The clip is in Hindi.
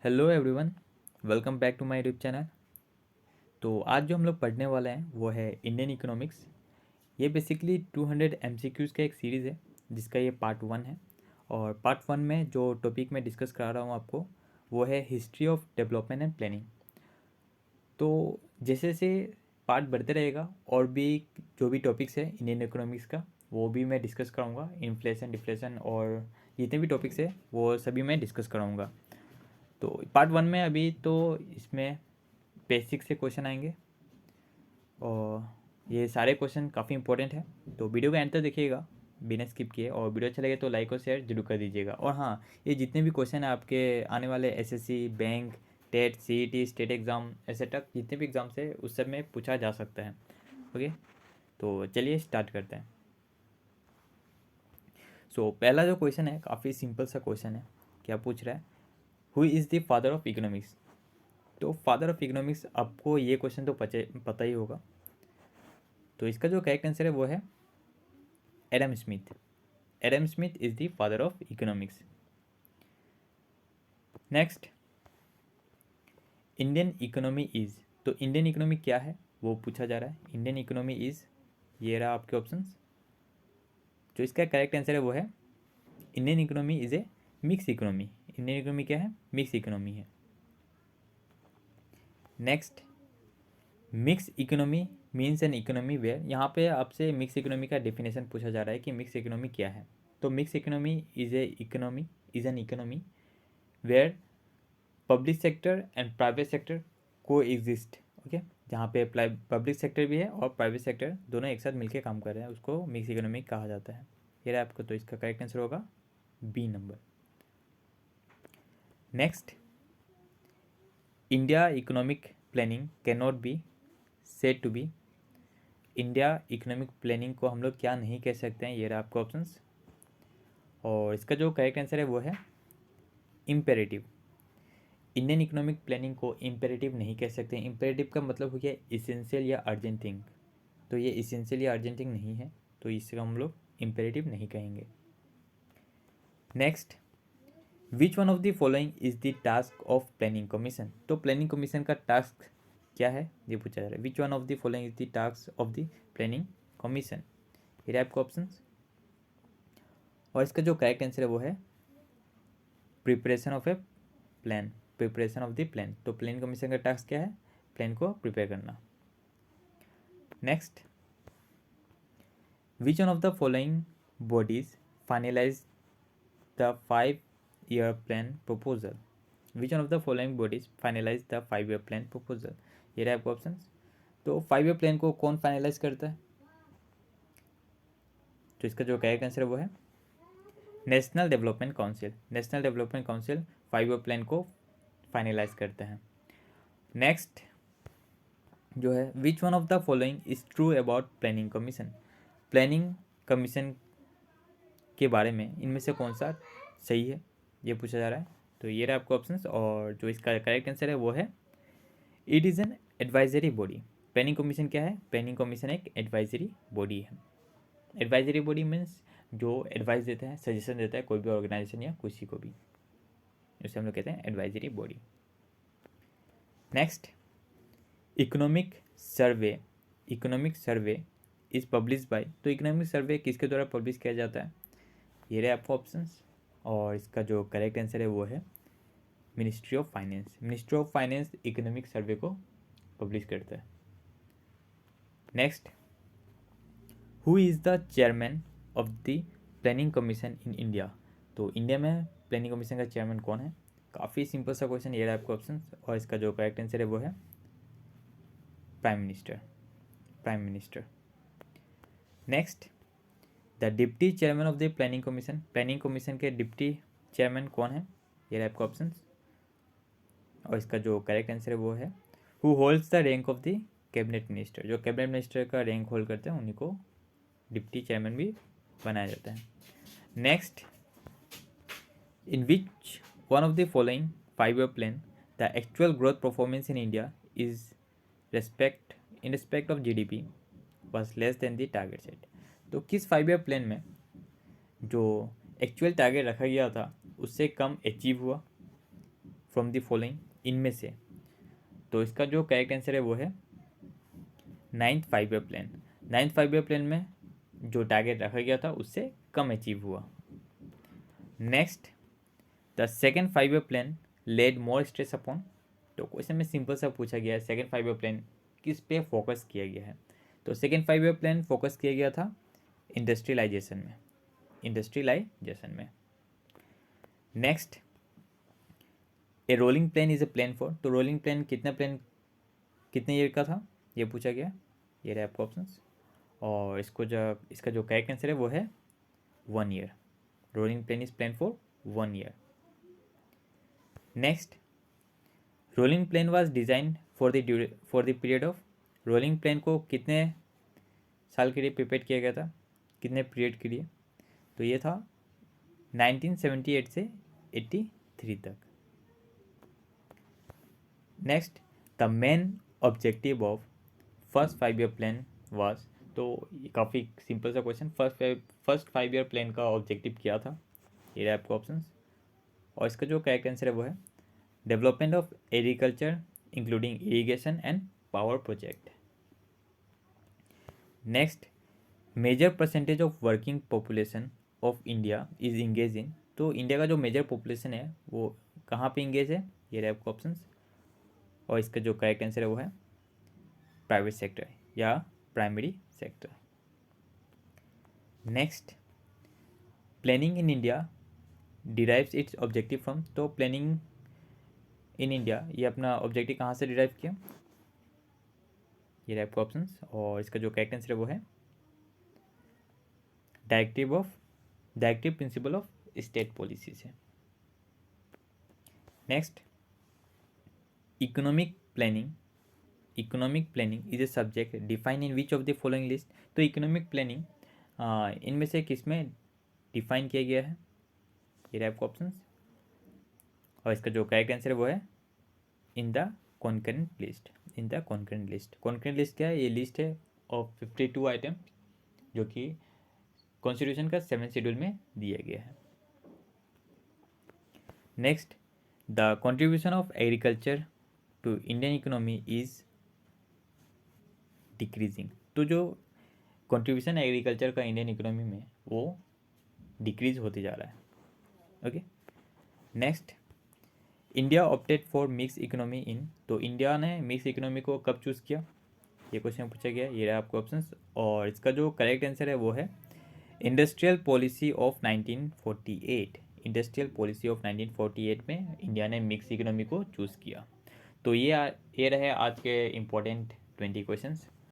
Hello everyone, welcome back to my YouTube channel. तो आज जो हम लोग पढ़ने वाले हैं वो है इंडियन इकोनॉमिक्स। ये बेसिकली 200 एमसीक्यूज़ का एक सीरीज़ है जिसका ये पार्ट 1 है। और पार्ट 1 में जो टॉपिक मैं डिस्कस करा रहा हूँ आपको वो है history of development and planning. तो जैसे जैसे पार्ट बढ़ते रहेगा और भी जो भी टॉपिक्स है इंडियन इकोनॉमिक्स का वो भी मैं डिस्कस कराऊंगा। इन्फ्लेशन, डिफ्लेशन और जितने भी टॉपिक्स है वो सभी मैं डिस्कस कराऊंगा। तो पार्ट 1 में अभी तो इसमें बेसिक से क्वेश्चन आएंगे और ये सारे क्वेश्चन काफ़ी इंपॉर्टेंट है। तो वीडियो का एंड तक देखिएगा बिना स्किप किए, और वीडियो अच्छा लगे तो लाइक और शेयर जरूर कर दीजिएगा। और हाँ, ये जितने भी क्वेश्चन है आपके आने वाले SSC, bank, TET, CET, state exam etcetera जितने भी एग्ज़ाम्स है उस सब में पूछा जा सकता है। ओके, तो चलिए स्टार्ट करते हैं। पहला जो क्वेश्चन है काफ़ी सिंपल सा क्वेश्चन है। क्या पूछ रहा है? Who is the father of economics? तो फादर ऑफ इकोनॉमिक्स आपको ये क्वेश्चन तो पता ही होगा। तो इसका जो करेक्ट आंसर है वो है Adam Smith. Adam Smith is the father of economics. Next, Indian economy is. तो इंडियन इकोनॉमी क्या है वो पूछा जा रहा है। इंडियन इकोनॉमी इज, ये रहा आपके ऑप्शंस। जो इसका करेक्ट आंसर है वो है Indian economy is a mix economy. Indian economy क्या है? मिक्स इकोनॉमी है। Next, mix economy means an economy where. यहाँ पे आपसे मिक्स इकोनॉमी का डेफिनेशन पूछा जा रहा है कि मिक्स इकोनॉमी क्या है। तो mix economy is an economy where public sector and private sector coexist. Okay, जहाँ पे पब्लिक सेक्टर भी है और प्राइवेट सेक्टर दोनों एक साथ मिलकर काम कर रहे हैं उसको मिक्स इकोनॉमी कहा जाता है। ये रहा आपको, तो इसका करेक्ट आंसर होगा बी नंबर। Next, India economic planning can not be said to be. India economic planning को हम लोग क्या नहीं कह सकते हैं? ये रहा आपको ऑप्शंस। और इसका जो करेक्ट आंसर है वो है इम्पेरेटिव। इंडियन इकोनॉमिक प्लानिंग को इम्पेरेटिव नहीं कह सकते। इम्पेरेटिव का मतलब हो गया इसेंशियल या अर्जेंट थिंग। तो ये इसेंशियल या अर्जेंट थिंग नहीं है, तो इससे हम लोग इम्पेरेटिव नहीं कहेंगे। Next, which one of the following is the task of planning commission? तो प्लानिंग कमीशन का टास्क क्या है ये पूछा जा रहा है। विच one of the following is the task of the planning commission? ये आपको ऑप्शन। और इसका जो करेक्ट आंसर है वो है preparation of a plan. Preparation of the plan. तो प्लान कमीशन का टास्क क्या है? प्लान को प्रिपेयर करना। Next, which one of the following bodies finalise the 5 year plan proposal? Which one of the following bodies finalise the 5 year plan proposal? ये रहा आपको ऑप्शन। तो 5 year प्लान को कौन फाइनलाइज करता है? तो इसका जो करेक्ट आंसर है वो है national development council. National development council 5 year plan को फाइनलाइज करते हैं। नेक्स्ट जो है, विच one of the following is true about planning commission? Planning commission के बारे में इनमें से कौन सा सही है ये पूछा जा रहा है। तो ये रहा आपको ऑप्शंस। और जो इसका करेक्ट आंसर है वो है it is an advisory body. Planning commission क्या है? प्लानिंग कमीशन एक एडवाइजरी बॉडी है। एडवाइजरी बॉडी मीन्स जो एडवाइस देता है, सजेशन देता है कोई भी ऑर्गेनाइजेशन या किसी को भी, उसे हम लोग कहते हैं advisory body. Next, economic survey. Economic survey is publish by. तो इकोनॉमिक सर्वे किसके द्वारा पब्लिश किया जाता है? ये रहे आपको ऑप्शंस। और इसका जो करेक्ट आंसर है वो है ministry of finance. Ministry of finance economic survey को पब्लिश करता है। Next, who is the chairman of the planning commission in India? तो इंडिया में प्लानिंग कमीशन का चेयरमैन कौन है? काफ़ी सिंपल सा क्वेश्चन। ये रहा आपको ऑप्शन। और इसका जो करेक्ट आंसर है वो है prime minister. Prime minister. Next, the deputy chairman of the planning commission. Planning commission के डिप्टी चेयरमैन कौन है? ये रहा आपको ऑप्शन। और इसका जो करेक्ट आंसर है वो है who holds the rank of the cabinet minister. जो कैबिनेट मिनिस्टर का रैंक होल्ड करते हैं उन्हीं को डिप्टी चेयरमैन भी बनाया जाता है। Next, in which one of the following 5 year plan the actual growth performance in India is respect of GDP was less than the target set? तो किस 5 year प्लान में जो एक्चुअल टारगेट रखा गया था उससे कम अचीव हुआ? फ्रॉम द फॉलोइंग, इनमें से। तो इसका जो करेक्ट आंसर है वो है 9th 5 year plan. 9th 5 year plan में जो टारगेट रखा गया था उससे कम अचीव हुआ। Next, the second 5 year plan led more stress upon. तो क्वेश्चन में सिंपल सा पूछा गया है, सेकेंड 5 ईयर प्लान किस पे फोकस किया गया है। तो सेकेंड 5 ईयर प्लान फोकस किया गया था इंडस्ट्रियलाइजेशन में। Next, A rolling plan is a plan for. तो रोलिंग प्लान कितने ईयर का था ये पूछा गया। ये रहे आपको ऑप्शंस, और इसका जो करेक्ट आंसर है वो है 1 year. Rolling plan is plan for 1 year. Next, rolling plan was design for the period of. Rolling plan को कितने साल के लिए प्रिपेयर किया गया था, कितने पीरियड के लिए। तो ये था 1978 से 83 तक। Next, the main objective of first 5 year plan was. तो ये काफ़ी सिंपल सा क्वेश्चन, फर्स्ट 5 ईयर प्लान का ऑब्जेक्टिव क्या था। ये रहे आपको ऑप्शंस, और इसका जो करेक्ट आंसर है वो है development of agriculture including irrigation and power project. Next, major percentage of working population of India is engage in. तो इंडिया का जो मेजर पॉपुलेशन है वो कहाँ पे इंगेज है। ये रहे आपको ऑप्शंस, और इसका जो करेक्ट आंसर है वो है प्राइवेट सेक्टर या primary sector. Next, planning in India derives it's objective from. तो प्लानिंग इन इंडिया ये अपना ऑब्जेक्टिव कहाँ से डिराइव किया। ये रहे आपको ऑप्शंस, और इसका जो करेक्ट आंसर है वो है directive principle of state policy से। Next, economic planning is a subject define in which of the following list. तो इकोनॉमिक प्लानिंग इनमें से किस में डिफाइन किया गया है। ये रहे आपको ऑप्शंस, और इसका जो करेक्ट आंसर है वो है in the concurrent list. Concurrent list क्या है, ये लिस्ट है ऑफ 52 आइटम जो कि कॉन्स्टिट्यूशन का 7th शेड्यूल में दिया गया है। Next, the contribution of agriculture to Indian economy is decreasing. तो जो कंट्रीब्यूशन एग्रीकल्चर का इंडियन इकोनॉमी में वो डिक्रीज होते जा रहा है। Okay. Next, India opted for mix economy in. तो इंडिया ने मिक्स इकोनॉमी को कब चूज़ किया, ये क्वेश्चन पूछा गया। ये रहा आपको ऑप्शंस, और इसका जो करेक्ट आंसर है वो है industrial policy of 1948। Industrial policy of 1948 में इंडिया ने मिक्स इकोनॉमी को चूज़ किया। तो ये रहे आज के इम्पोर्टेंट 20 क्वेश्चंस।